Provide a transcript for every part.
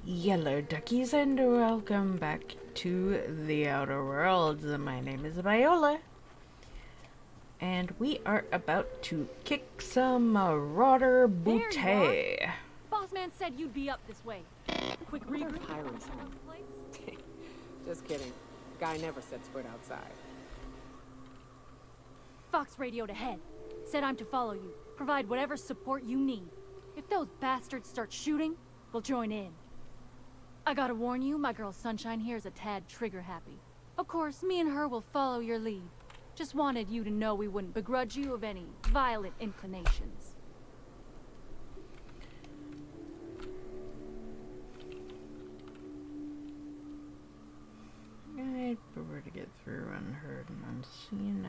Yellow duckies, and welcome back to the Outer Worlds. My name is Viola, and we are about to kick some marauder booty. Boss man said you'd be up this way. Quick regroup. Hiring someone. Just kidding. Guy never sets foot outside. Fox radioed ahead. Said I'm to follow you. Provide whatever support you need. If those bastards start shooting, we'll join in. I gotta warn you, my girl Sunshine here is a tad trigger happy. Of course, me and her will follow your lead. Just wanted you to know we wouldn't begrudge you of any violent inclinations. I'd prefer to get through unheard and unseen.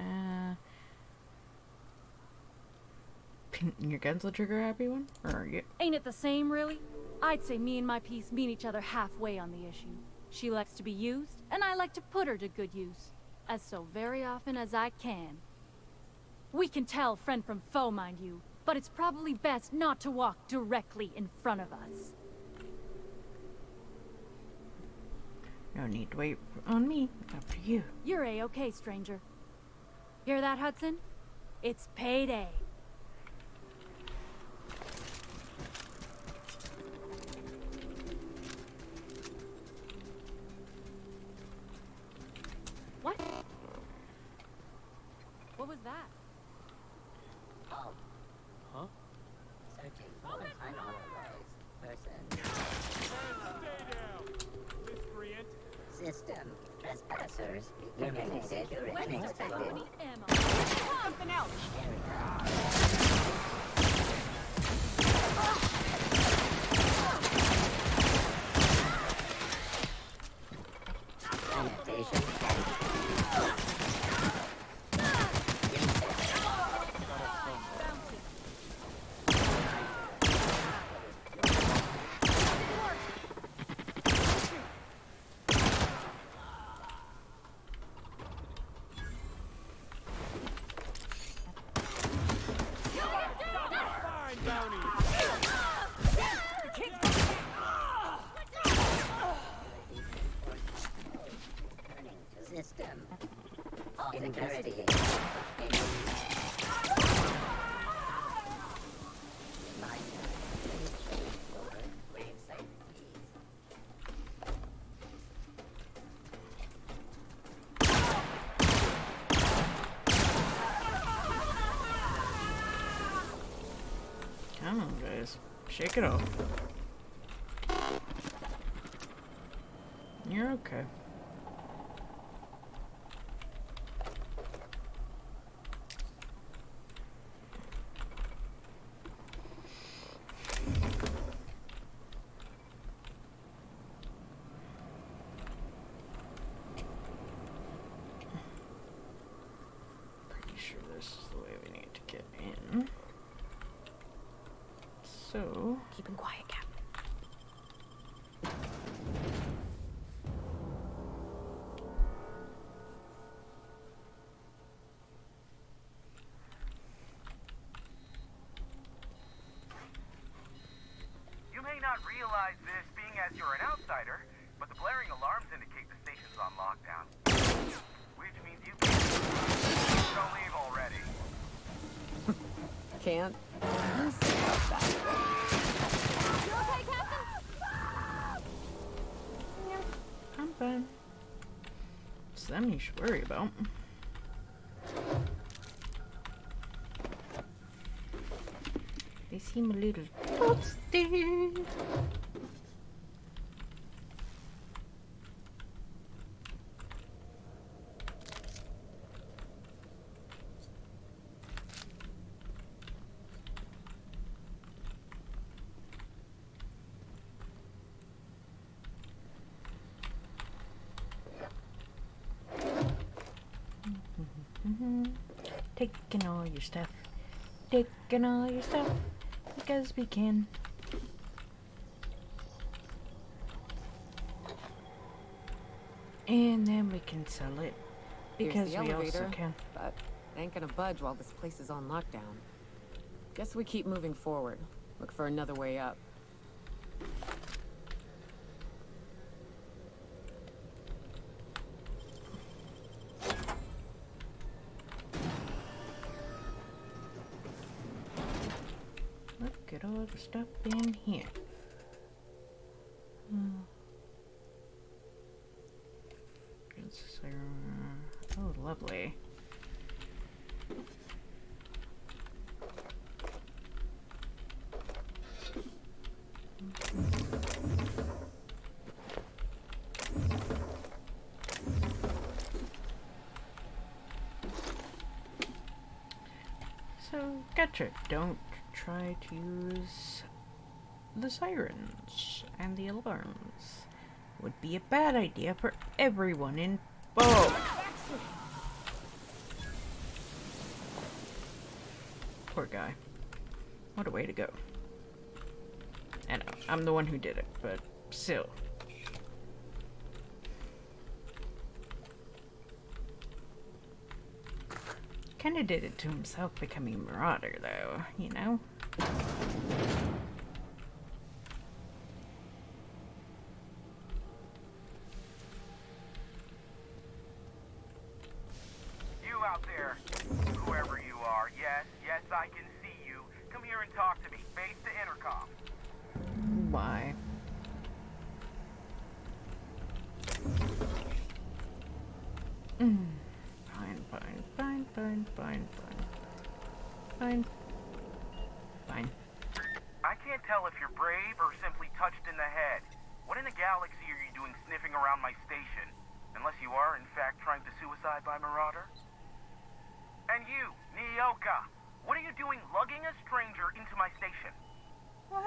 Your gun's the trigger happy one? Or you? Ain't it the same, really? I'd say me and my piece meet each other halfway on the issue. She likes to be used, and I like to put her to good use. As so very often as I can. We can tell friend from foe, mind you, but it's probably best not to walk directly in front of us. No need to wait on me. After you. You're A-okay, stranger. Hear that, Hudson? It's payday. What? What was that? Huh? Searching for unauthorized person. Stay down, miscreant. System. Trespassers becoming secure Let's and just expected. any ammo. Something else! Sanitation. Fine bounty. System. Investigate. Come on, guys. Shake it off. You're okay. Pretty sure this is the way we need to get in. So, Keep him quiet, Cap. You may not realize this being as you're an outsider, but the blaring alarms indicate the station's on lockdown. Which means you can't. Don't leave already. Can't? I'm fine. It's them you should worry about. They seem a little toasty. Taking all your stuff. Taking all your stuff. Because we can. And then we can sell it. Here's Because the we also elevator, can. but ain't gonna budge while this place is on lockdown. Guess we keep moving forward. Look for another way up. all the stuff in here. Oh, lovely. So, gotcha. Don't try to use the sirens and the alarms. Would be a bad idea for everyone involved. Poor guy. What a way to go. I know, I'm the one who did it, but still. Kinda did it to himself becoming a marauder, though, you know? You out there, whoever you are, yes, I can see you. Come here and talk to me, face to intercom. Why? Fine. I can't tell if you're brave or simply touched in the head. What in the galaxy are you doing sniffing around my station? Unless you are, in fact, trying to suicide by Marauder? And you, Nyoka, what are you doing lugging a stranger into my station?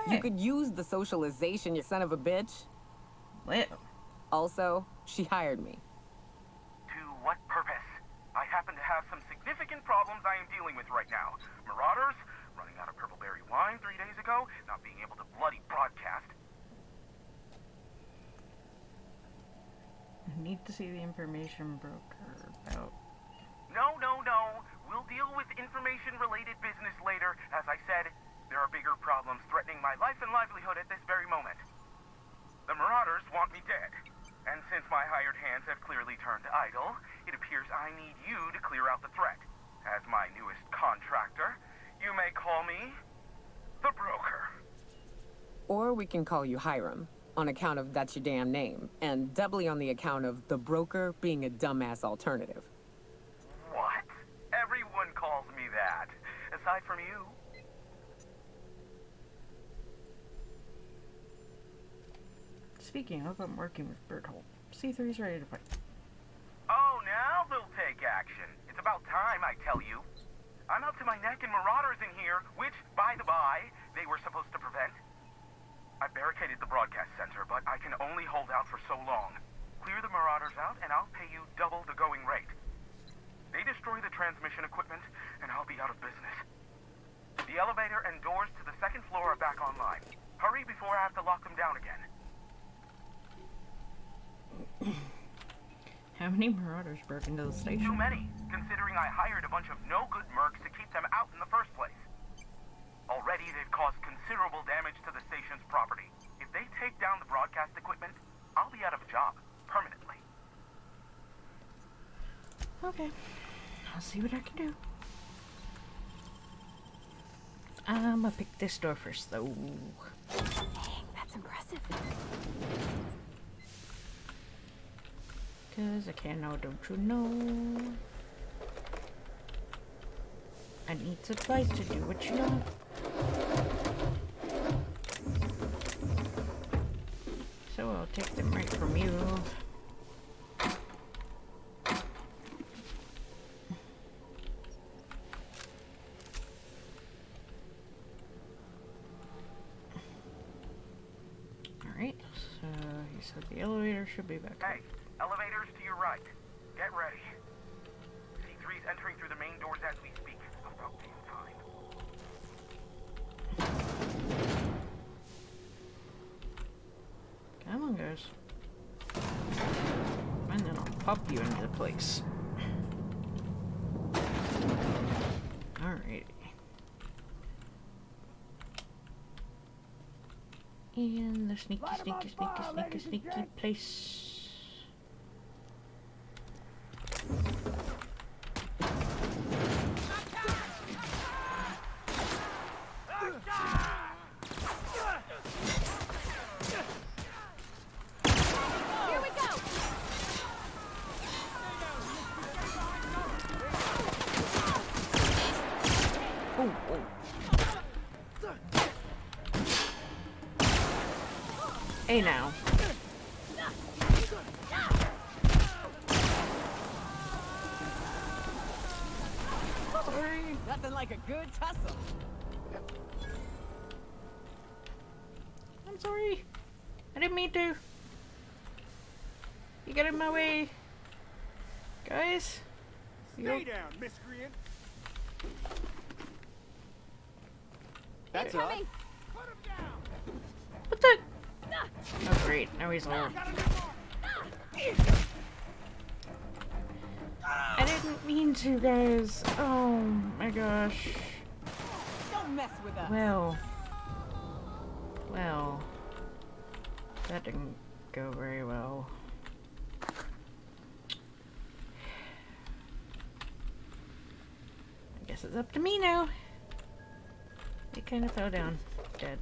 You could use the socialization, you son of a bitch. Well, Also, she hired me. To what purpose? I happen to have some significant problems I am dealing with right now. Marauders, running out of purple berry wine 3 days ago, not being able to bloody broadcast. I need to see the information broker about. No. We'll deal with information-related business later. As I said, there are bigger problems threatening my life and livelihood at this very moment. The Marauders want me dead. And since my hired hands have clearly turned idle, it appears I need you to clear out the threat. As my newest contractor, you may call me the Broker. Or we can call you Hiram, on account of that's your damn name, and doubly on the account of the Broker being a dumbass alternative. What? Everyone calls me that. Aside from you. Speaking of, I'm working with Birdhole. C3's ready to fight. Oh, now they'll take action. It's about time, I tell you. I'm up to my neck in Marauders in here, which, by the by, they were supposed to prevent. I barricaded the broadcast center, but I can only hold out for so long. Clear the Marauders out, and I'll pay you double the going rate. They destroy the transmission equipment, and I'll be out of business. The elevator and doors to the second floor are back online. Hurry before I have to lock them down again. How many Marauders broke into the station? Too many, considering I hired a bunch of no-good mercs to keep them out in the first place. Already, they've caused considerable damage to the station's property. If they take down the broadcast equipment, I'll be out of a job, permanently. Okay. I'll see what I can do. I'm gonna pick this door first, though. Dang, that's impressive. Cause I can now, don't you know? I need supplies to do what you know. So I'll take them right from you. Alright, so you said the elevator should be back up. Hey, elevators to your right. Get ready. C3's entering through the main doors as we speak. About damn time. Come on, guys. And then I'll pop you into place. Alrighty. In the sneaky place. Hey now. Sorry. Nothing like a good tussle. I'm sorry. I didn't mean to. You get in my way. Guys. Stay down, miscreant. That's up. Put him down. What the? Oh great, now he's all... Got a new mark. I didn't mean to, guys. Oh my gosh. Don't mess with us. Well. Well. That didn't go very well. I guess it's up to me now. He kind of fell down. Dead.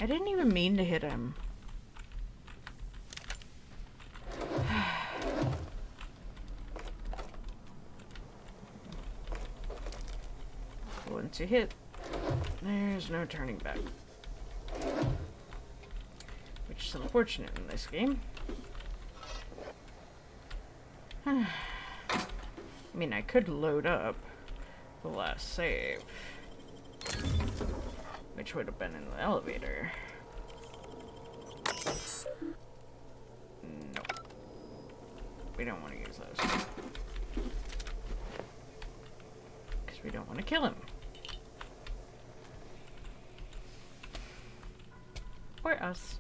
I didn't even mean to hit him. Once you hit, there's no turning back. Which is unfortunate in this game. I mean, I could load up the last save, which would have been in the elevator. No. We don't want to use those. Because we don't want to kill him. Or us.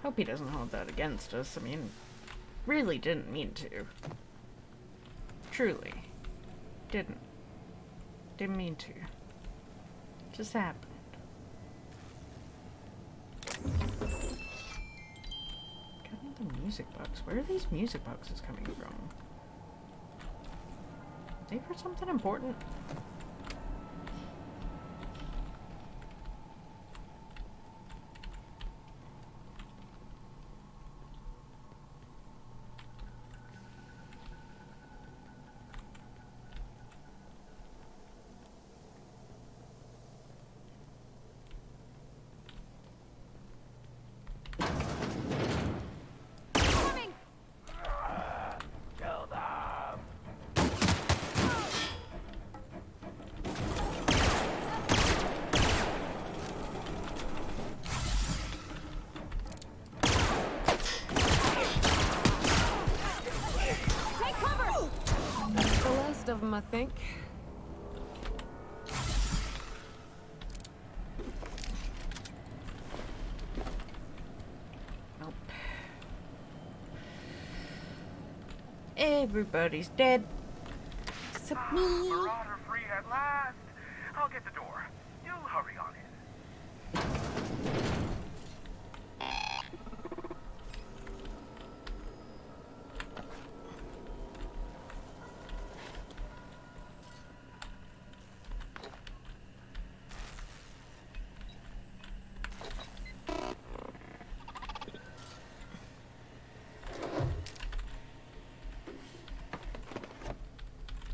Hope he doesn't hold that against us. I mean, really didn't mean to. Truly. Didn't mean to. Just happened. Got another music box. Where are these music boxes coming from? Are they for something important? The last of them, I think. Nope. Everybody's dead. Except me. Marauder free at last. I'll get the door. You hurry on in.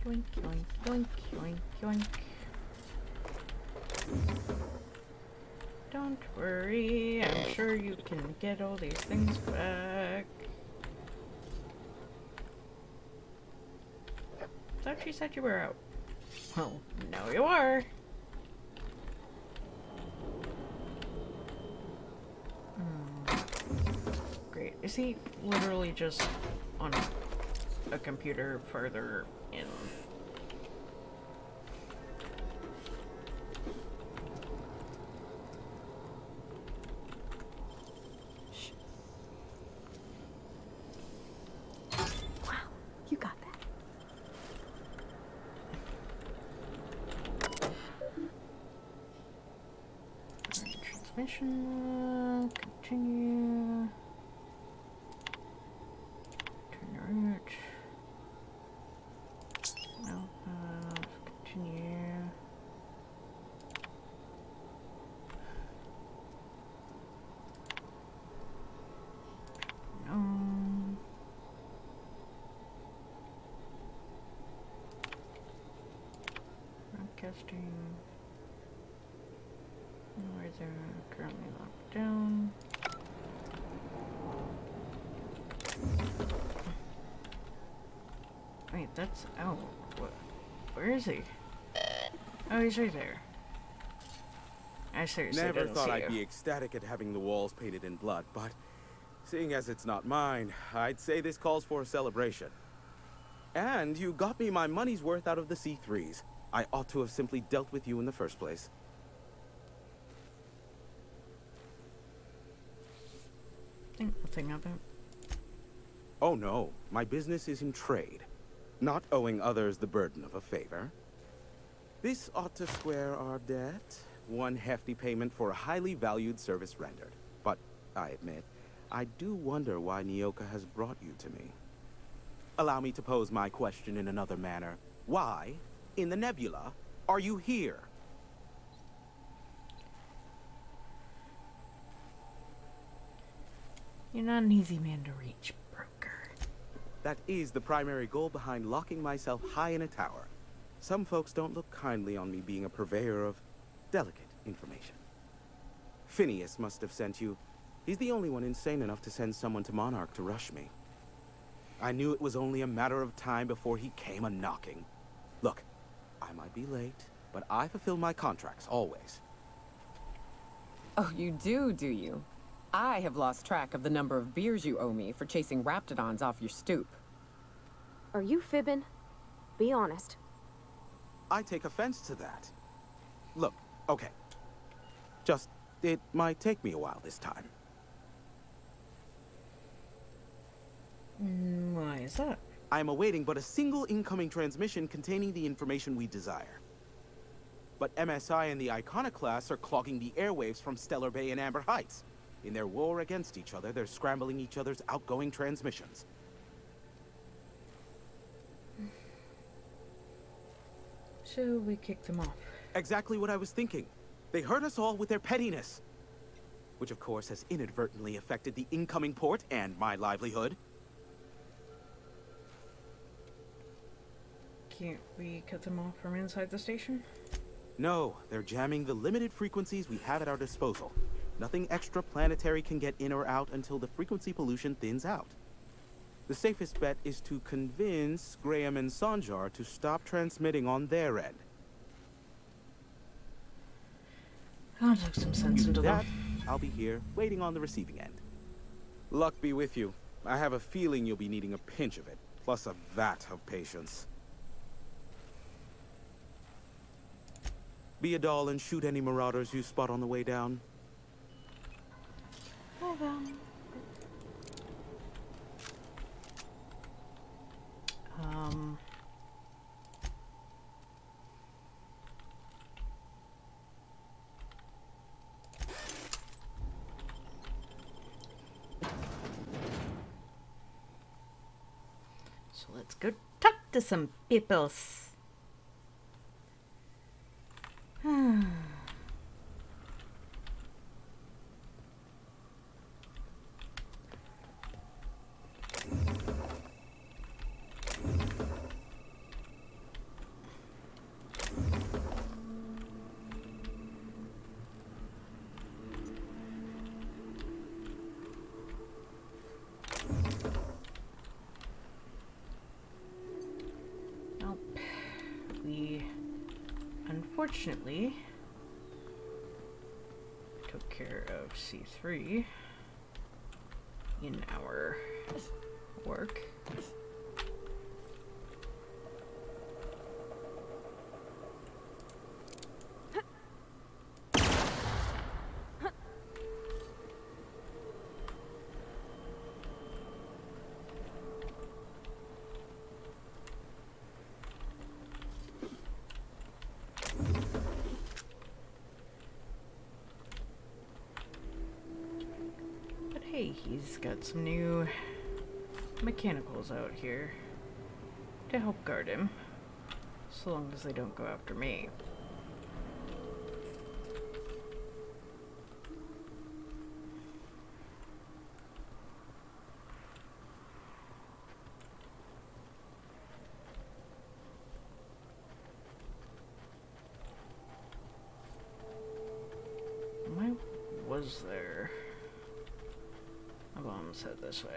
Yoink, yoink, yoink, yoink, yoink. Don't worry, I'm sure you can get all these things back. Thought she said you were out. Well, now you are. Great. Is he literally just on a computer further in? You got that. Transmission, continue. Turn the route. No, continue. testing. Where they're currently locked down. Wait, that's... Oh, what? Where is he? Oh, he's right there. I seriously Never didn't thought see I'd you. be ecstatic at having the walls painted in blood, but seeing as it's not mine, I'd say this calls for a celebration. And you got me my money's worth out of the C3s. I ought to have simply dealt with you in the first place. Think nothing of it. Oh no, my business is in trade, not owing others the burden of a favor. This ought to square our debt. One hefty payment for a highly valued service rendered. But, I admit, I do wonder why Nyoka has brought you to me. Allow me to pose my question in another manner. Why, in the nebula, are you here? You're not an easy man to reach, broker. That is the primary goal behind locking myself high in a tower. Some folks don't look kindly on me being a purveyor of delicate information. Phineas must have sent you. He's the only one insane enough to send someone to Monarch to rush me. I knew it was only a matter of time before he came a-knocking. Look, I might be late, but I fulfill my contracts, always. Oh, you do you? I have lost track of the number of beers you owe me for chasing raptidons off your stoop. Are you fibbing? Be honest. I take offense to that. Look, okay. Just, it might take me a while this time. Why is that? I am awaiting but a single incoming transmission containing the information we desire. But MSI and the Iconoclasts are clogging the airwaves from Stellar Bay and Amber Heights. In their war against each other, they're scrambling each other's outgoing transmissions. So we kicked them off. Exactly what I was thinking. They hurt us all with their pettiness. Which of course has inadvertently affected the incoming port and my livelihood. Can't we cut them off from inside the station? No, they're jamming the limited frequencies we have at our disposal. Nothing extraplanetary can get in or out until the frequency pollution thins out. The safest bet is to convince Graham and Sanjar to stop transmitting on their end. I'll talk some sense You do into that, them. I'll be here, waiting on the receiving end. Luck be with you. I have a feeling you'll be needing a pinch of it, plus a vat of patience. Be a doll and shoot any marauders you spot on the way down. Hold on. So let's go talk to some peoples. Nope. We unfortunately took care of C3 in our work. But hey, he's got some new mechanicals out here to help guard him, so long as they don't go after me. was there? I've almost head this way.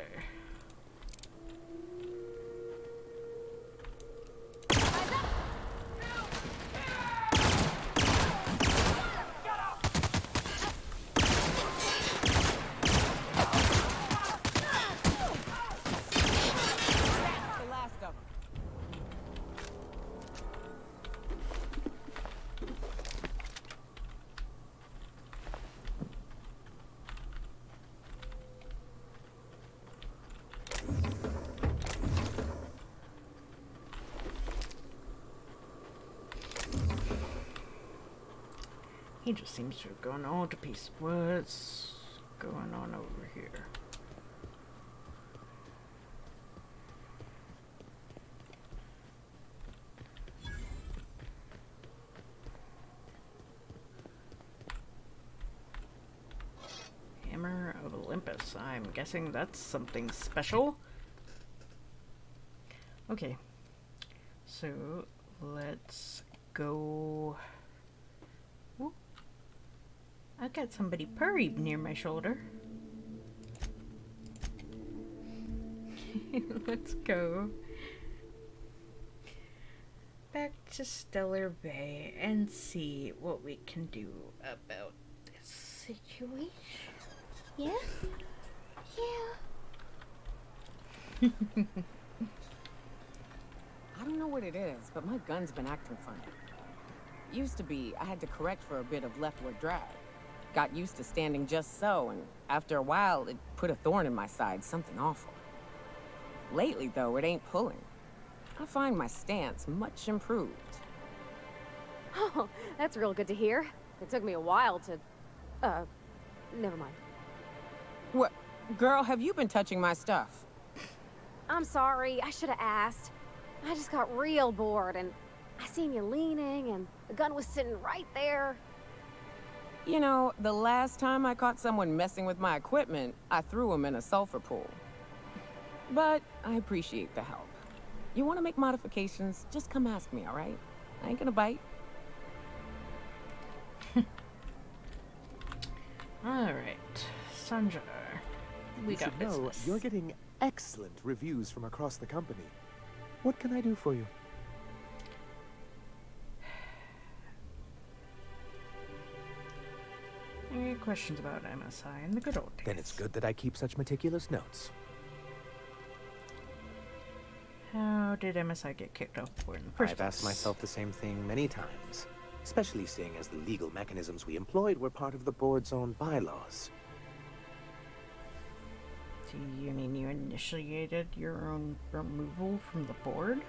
The last of them. He just seems to have gone all to pieces. What's going on over here? Hammer of Olympus. I'm guessing that's something special. Okay. So, let's go... Ooh. I've got somebody purried near my shoulder. Let's go back to Stellar Bay and see what we can do about this situation. Yeah? Yeah. I don't know what it is, but my gun's been acting funny. Used to be, I had to correct for a bit of leftward drag. Got used to standing just so, and after a while, it put a thorn in my side, something awful. Lately, though, it ain't pulling. I find my stance much improved. Oh, that's real good to hear. It took me a while to... never mind. What? Girl, have you been touching my stuff? I'm sorry, I should have asked. I just got real bored, and I seen you leaning, and the gun was sitting right there. You know, the last time I caught someone messing with my equipment, I threw him in a sulfur pool. But I appreciate the help. You want to make modifications, just come ask me, all right? I ain't gonna bite. Alright, Sandra. We You got should know business. you're getting excellent reviews from across the company. What can I do for you? Any questions about MSI in the good old days? Then it's good that I keep such meticulous notes. How did MSI get kicked off for in the first I've asked myself the same thing many times, especially seeing as the legal mechanisms we employed were part of the board's own bylaws. Do you mean you initiated your own removal from the board?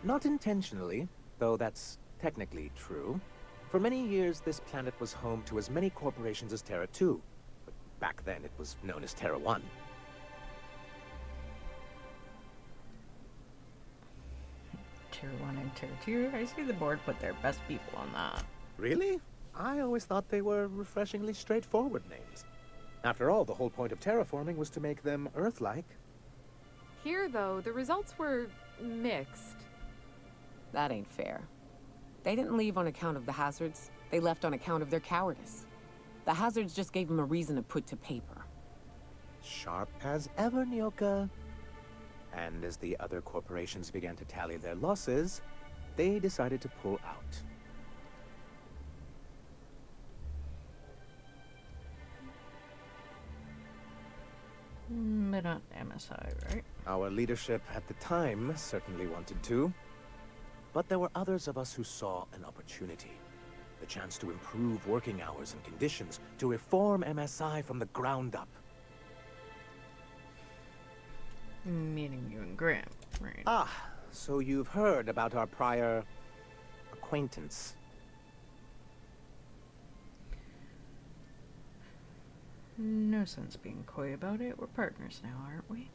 Not intentionally, though that's technically true. For many years, this planet was home to as many corporations as Terra 2. But back then, it was known as Terra 1. Tier 1 and Tier 2? I see the board put their best people on that. Really? I always thought they were refreshingly straightforward names. After all, the whole point of terraforming was to make them Earth-like. Here, though, the results were mixed. That ain't fair. They didn't leave on account of the hazards. They left on account of their cowardice. The hazards just gave them a reason to put to paper. Sharp as ever, Nyoka. And as the other corporations began to tally their losses, they decided to pull out. But not MSI, right? Our leadership at the time certainly wanted to. But there were others of us who saw an opportunity. The chance to improve working hours and conditions, to reform MSI from the ground up. Meaning you and Graham, right? Ah, so you've heard about our prior acquaintance. No sense being coy about it. We're partners now, aren't we?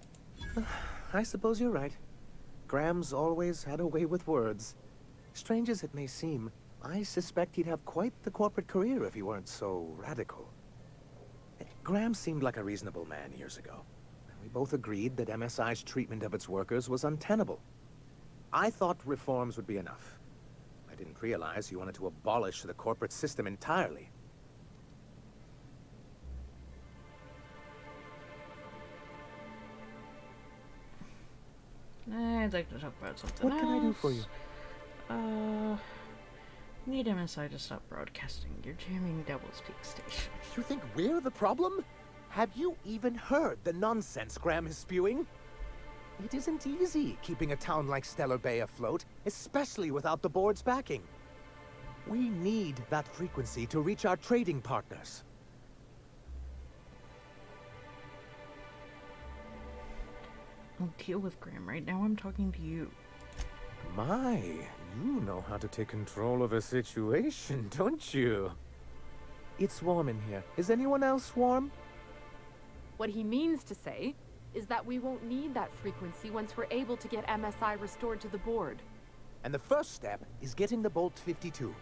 I suppose you're right. Graham's always had a way with words. Strange as it may seem, I suspect he'd have quite the corporate career if he weren't so radical. Graham seemed like a reasonable man years ago. We both agreed that MSI's treatment of its workers was untenable. I thought reforms would be enough. I didn't realize you wanted to abolish the corporate system entirely. I'd like to talk about something What can I do for you? Need MSI to stop broadcasting. You're jamming Devil's Peak Station. You think we're the problem? Have you even heard the nonsense Graham is spewing? It isn't easy keeping a town like Stellar Bay afloat, especially without the board's backing. We need that frequency to reach our trading partners. I'll deal with Graham. Right now I'm talking to you. My, you know how to take control of a situation, don't you? It's warm in here. Is anyone else warm? What he means to say is that we won't need that frequency once we're able to get MSI restored to the board. And the first step is getting the Bolt 52.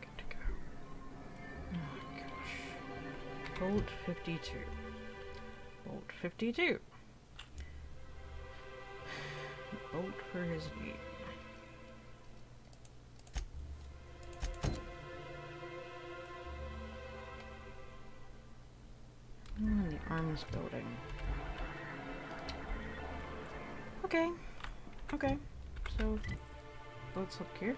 Good to go. Oh gosh. Bolt 52. Bolt 52. Bolt for his knee. The arms building. Okay. Okay. So, let's look here.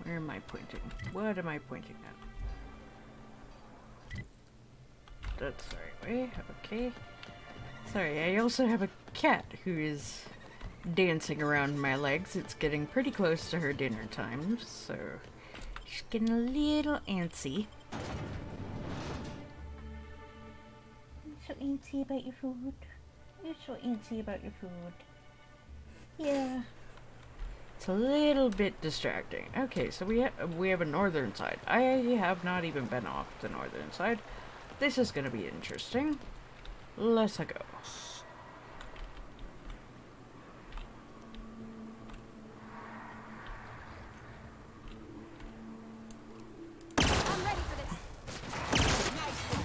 Where am I pointing? What am I pointing at? That's the right way. Okay. Sorry, I also have a cat who is dancing around my legs. It's getting pretty close to her dinner time, so she's getting a little antsy. You're so antsy about your food. You're so antsy about your food. Yeah. It's a little bit distracting. Okay, so we have a northern side. I have not even been off the northern side. This is gonna be interesting. Let's go. I'm ready for this. Nice one.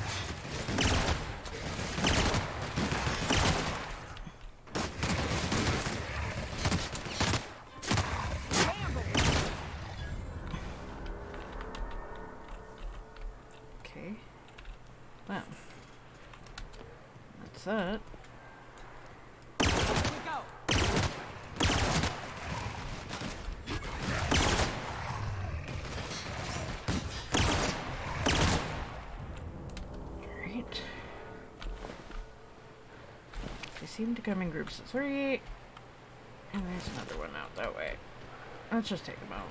Okay. Well. That's that. Here we go. Alright. They seem to come in groups of 3. And there's another one out that way. Let's just take them out.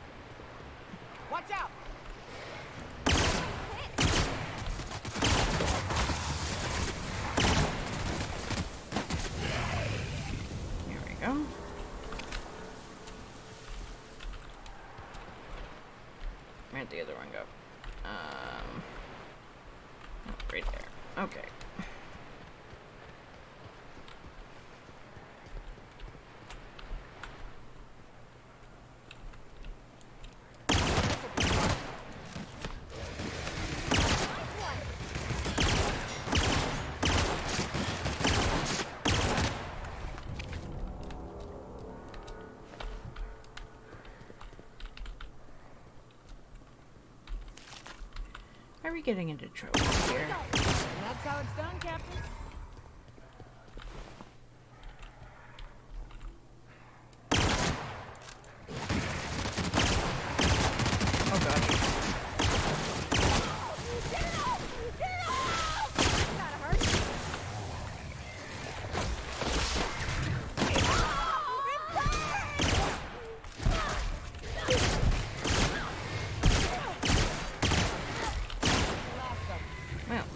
Watch out! Here we go. Where'd the other one go? Oh, right there. Okay. Are we getting into trouble here? And that's how it's done, Captain. Oh gosh. Gotta hurt. Well.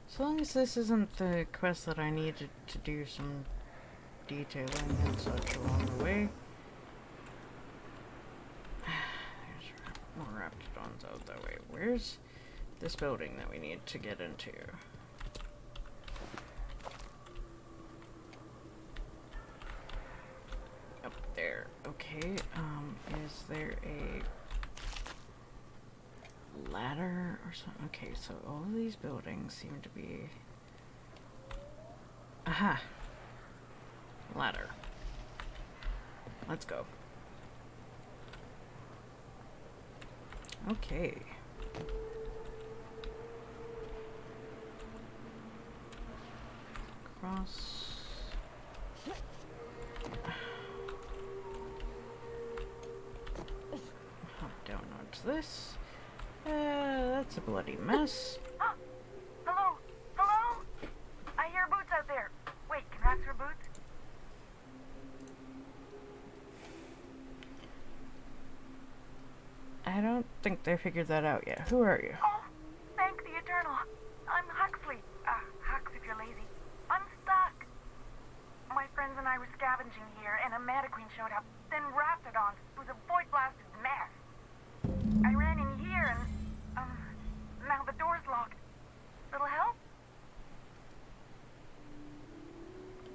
As long as this isn't the quest that I needed to do some detailing and such along the way. There's more Raptidons out that way. Where's this building that we need to get into? Up there. Okay, is there a ladder or something? Okay, so all of these buildings seem to be... Aha! Ladder. Let's go. Okay. Cross. Hop down onto this. That's a bloody mess. Oh, hello? Hello? I hear boots out there. Wait, can rats wear boots? I don't think they figured that out yet. Who are you? Oh, thank the Eternal. I'm Huxley. Hux if you're lazy. I'm stuck. My friends and I were scavenging here, and a Meta Queen showed up. Then Raptidons. It was a void-blasted mess. I ran in here, and, now the door's locked. Little help?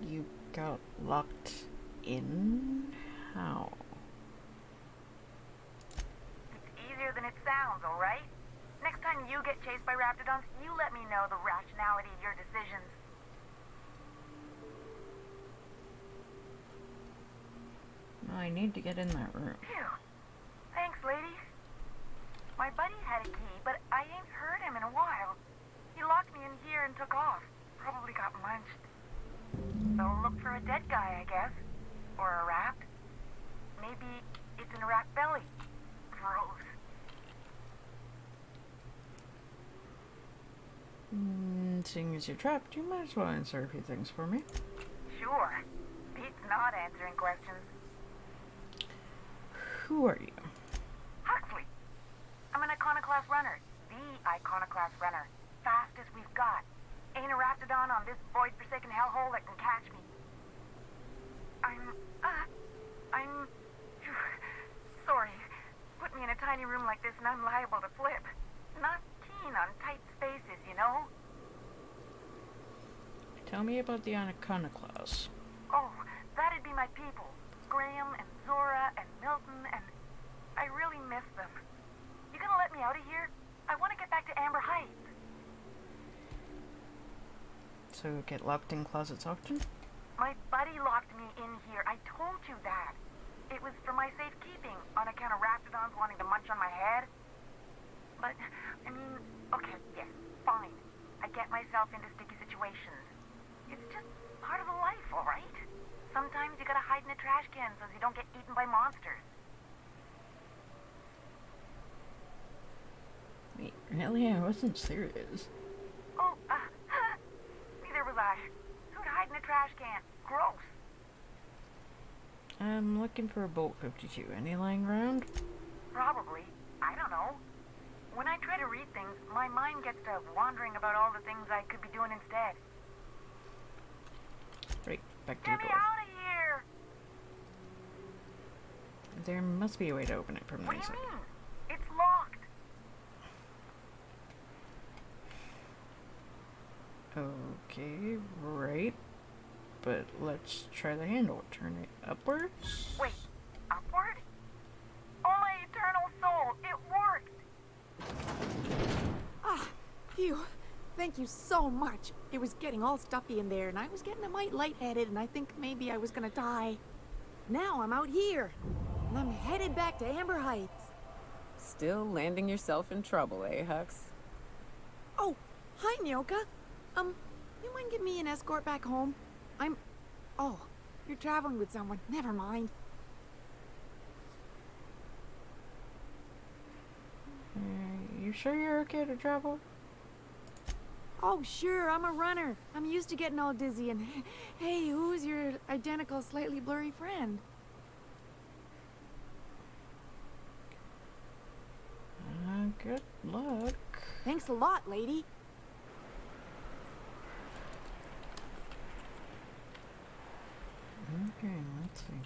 You got locked in? How? It's easier than it sounds, alright? Next time you get chased by Raptidons, you let me know the rationality of your decisions. I need to get in that room. Phew. Thanks, lady. My buddy had a key, but I ain't heard him in a while. He locked me in here and took off. Probably got munched. So look for a dead guy, I guess. Or a rat. Maybe it's in a rat belly. Gross. Seeing as you're trapped, you might as well answer a few things for me. Sure. Beats not answering questions. Who are you? Huxley. I'm an Iconoclast runner. The Iconoclast runner. Fastest we've got. Ain't a Raptidon on this void-forsaken hellhole that can catch me. I'm sorry. Put me in a tiny room like this and I'm liable to flip. Not keen on tight spaces, you know? Tell me about the Iconoclasts. Oh, that'd be my people. Graham and Zora and Milton, and I really miss them. You gonna let me out of here? I want to get back to Amber Heights. So get locked in closets often? My buddy locked me in here. I told you that. It was for my safekeeping, on account of Raptidons wanting to munch on my head. But, I mean, okay, yes, fine. I get myself into sticky situations. It's just part of the life, all right? Sometimes you gotta hide in a trash can so you don't get eaten by monsters. Wait, really? I wasn't serious. Oh, neither was I. Who'd hide in a trash can? Gross. I'm looking for a Bolt 52. Any lying around? Probably. I don't know. When I try to read things, my mind gets to wandering about all the things I could be doing instead. Right, back to Get the me door. out of here! There must be a way to open it from the What do inside. you mean? It's locked. Okay, right. But let's try the handle. Turn it upwards. Wait, upward? Oh my eternal soul, it worked! Ah, phew. Thank you so much. It was getting all stuffy in there, and I was getting a mite lightheaded, and I think maybe I was gonna die. Now I'm out here, and I'm headed back to Amber Heights. Still landing yourself in trouble, eh, Hux? Oh, hi, Nyoka. You mind giving me an escort back home? Oh, you're traveling with someone. Never mind. You sure you're okay to travel? Oh, sure, I'm a runner. I'm used to getting all dizzy, and hey, who's your identical, slightly blurry friend? Good luck. Thanks a lot, lady. Okay, let's see.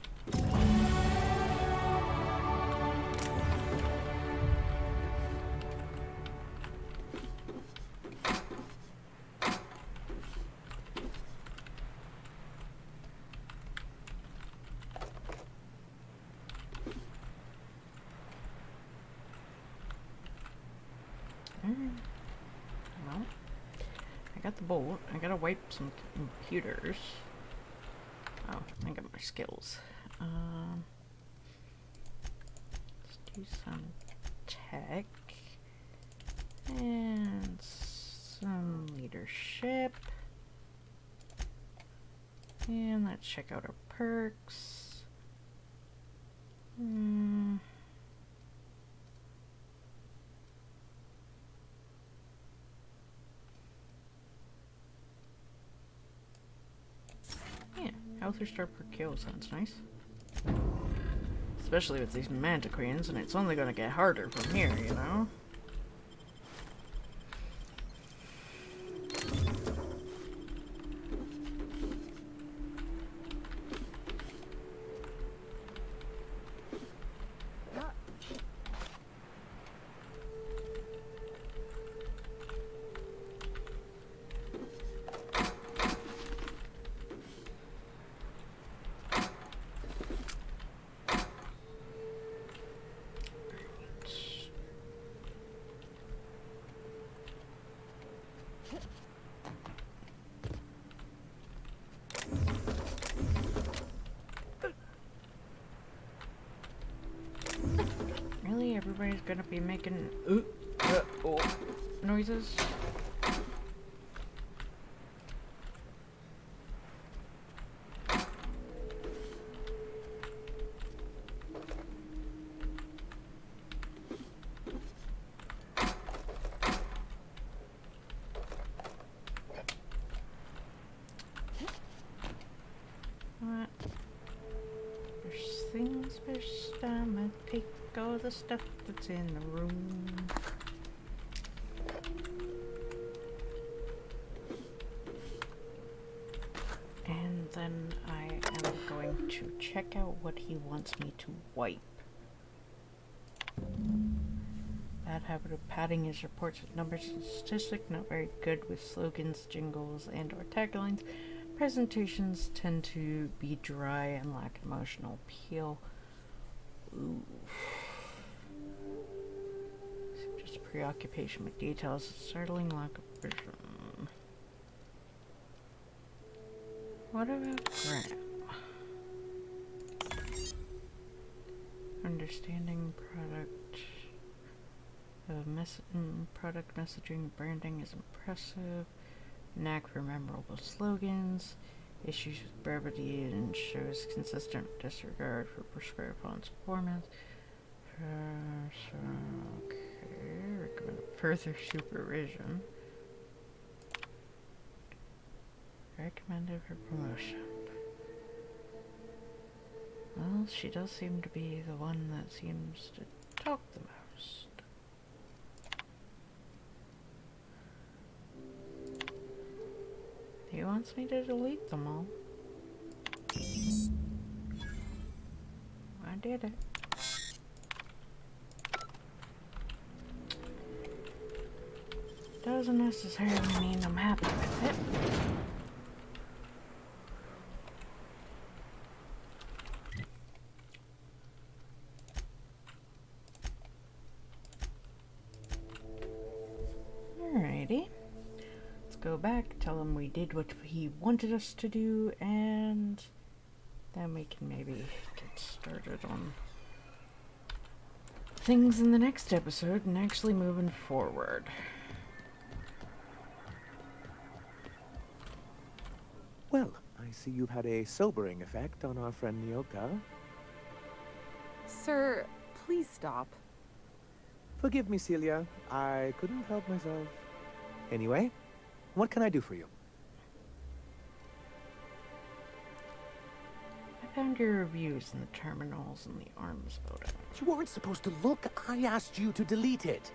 got the bolt. I gotta wipe some computers. Oh, I got my skills. Let's do some tech. And some leadership. And let's check out our perks. Yeah, health restore per kill sounds nice. Especially with these mantiqueens, and it's only gonna get harder from here, you know? Really? Everybody's gonna be making noises? What? There's things first, I'ma take all the stuff that's in the room. And then I am going to check out what he wants me to wipe. Bad habit of padding his reports with numbers and statistics, not very good with slogans, jingles, and or taglines. Presentations tend to be dry and lack emotional appeal. Ooh. Just preoccupation with details, startling lack of vision. What about Graham? Understanding product messaging, branding is impressive. Knack for memorable slogans. Issues with brevity and shows consistent disregard for prescribed fonts performance. Okay, recommend further supervision. Recommended for promotion. Well, she does seem to be the one that seems to talk the most. He wants me to delete them all. I did it. Doesn't necessarily mean I'm happy with it. Alrighty. Let's go back, tell him we did what he wanted us to do, and then we can maybe get started on things in the next episode and actually moving forward. Well, I see you've had a sobering effect on our friend Nyoka. Sir, please stop. Forgive me, Celia. I couldn't help myself. Anyway, what can I do for you? I found your reviews in the terminals and the arms building. You weren't supposed to look. I asked you to delete it.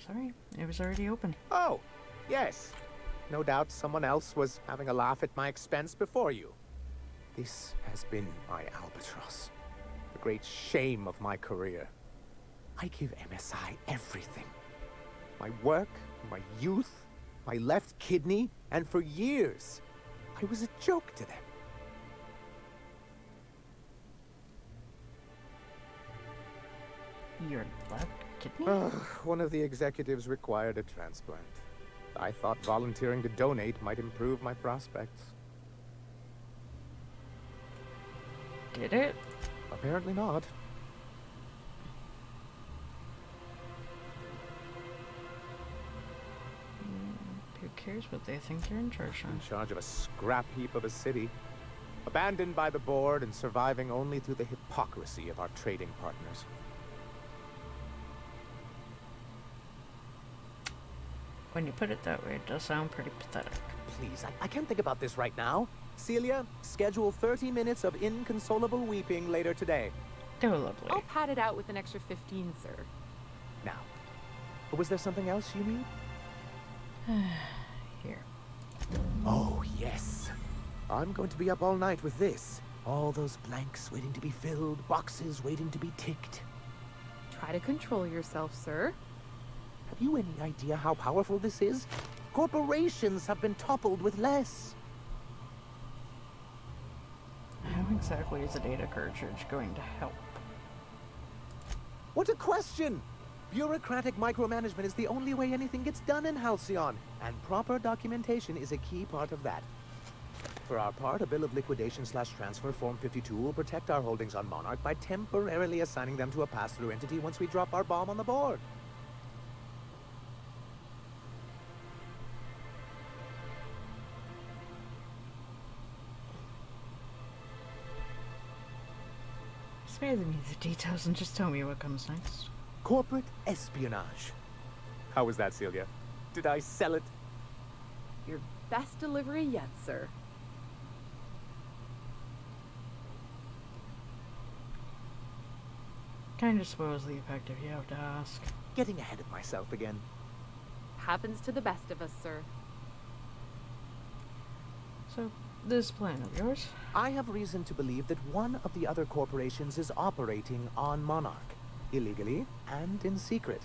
Sorry, it was already open. Oh, yes. No doubt someone else was having a laugh at my expense before you. This has been my albatross. The great shame of my career. I give MSI everything. My work, my youth, my left kidney, and for years, I was a joke to them. Your left kidney? One of the executives required a transplant. I thought volunteering to donate might improve my prospects. Did it? Apparently not. Who cares what they think you're in charge In of? charge of a scrap heap of a city. Abandoned by the board and surviving only through the hypocrisy of our trading partners. When you put it that way, it does sound pretty pathetic. Please, I can't think about this right now. Celia, schedule 30 minutes of inconsolable weeping later today. Oh, lovely. I'll pad it out with an extra 15, sir. Now, was there something else you need? Here. Oh, yes. I'm going to be up all night with this. All those blanks waiting to be filled, boxes waiting to be ticked. Try to control yourself, sir. Have you any idea how powerful this is? Corporations have been toppled with less. How exactly is a data cartridge going to help? What a question! Bureaucratic micromanagement is the only way anything gets done in Halcyon, and proper documentation is a key part of that. For our part, a bill of liquidation/transfer Form 52 will protect our holdings on Monarch by temporarily assigning them to a pass-through entity once we drop our bomb on the board. Spare me the details and just tell me what comes next. Corporate espionage. How was that, Celia? Did I sell it? Your best delivery yet, sir. Kind of spoils the effect if you have to ask. Getting ahead of myself again. Happens to the best of us, sir. So, this plan of yours? I have reason to believe that one of the other corporations is operating on Monarch. Illegally and in secret.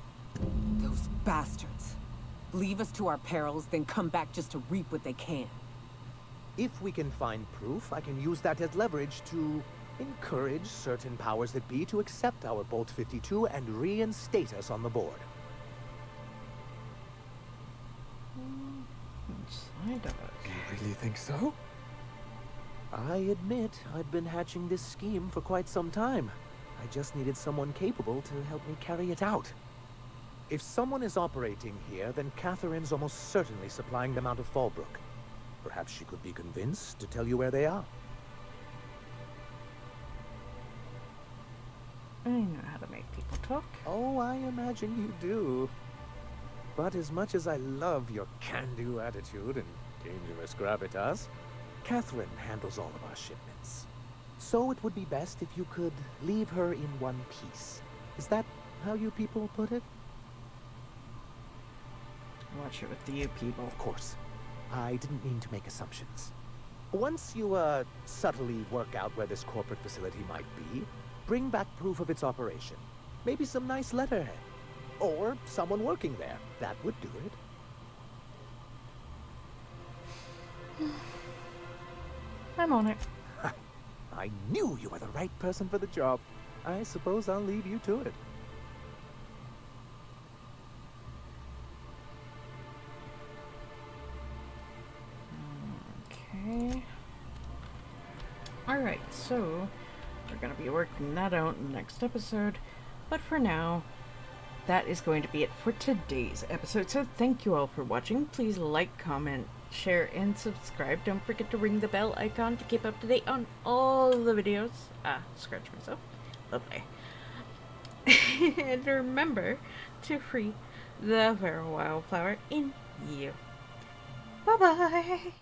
Those bastards. Leave us to our perils, then come back just to reap what they can. If we can find proof, I can use that as leverage to encourage certain powers that be to accept our Bolt 52 and reinstate us on the board. Inside of it. You really think so? I admit I've been hatching this scheme for quite some time. I just needed someone capable to help me carry it out. If someone is operating here, then Catherine's almost certainly supplying them out of Fallbrook. Perhaps she could be convinced to tell you where they are. I know how to make people talk. Oh, I imagine you do. But as much as I love your can-do attitude and dangerous gravitas, Catherine handles all of our shipments. So it would be best if you could leave her in one piece. Is that how you people put it? Watch it with the you people. Of course. I didn't mean to make assumptions. Once you, subtly work out where this corporate facility might be, bring back proof of its operation. Maybe some nice letterhead. Or someone working there. That would do it. I'm on it. I knew you were the right person for the job. I suppose I'll leave you to it. Okay. Alright, so we're going to be working that out in the next episode. But for now, that is going to be it for today's episode. So thank you all for watching. Please like, comment, share, and subscribe. Don't forget to ring the bell icon to keep up to date on all the videos. Scratch myself. Lovely. And remember to free the feral wildflower in you. Bye-bye!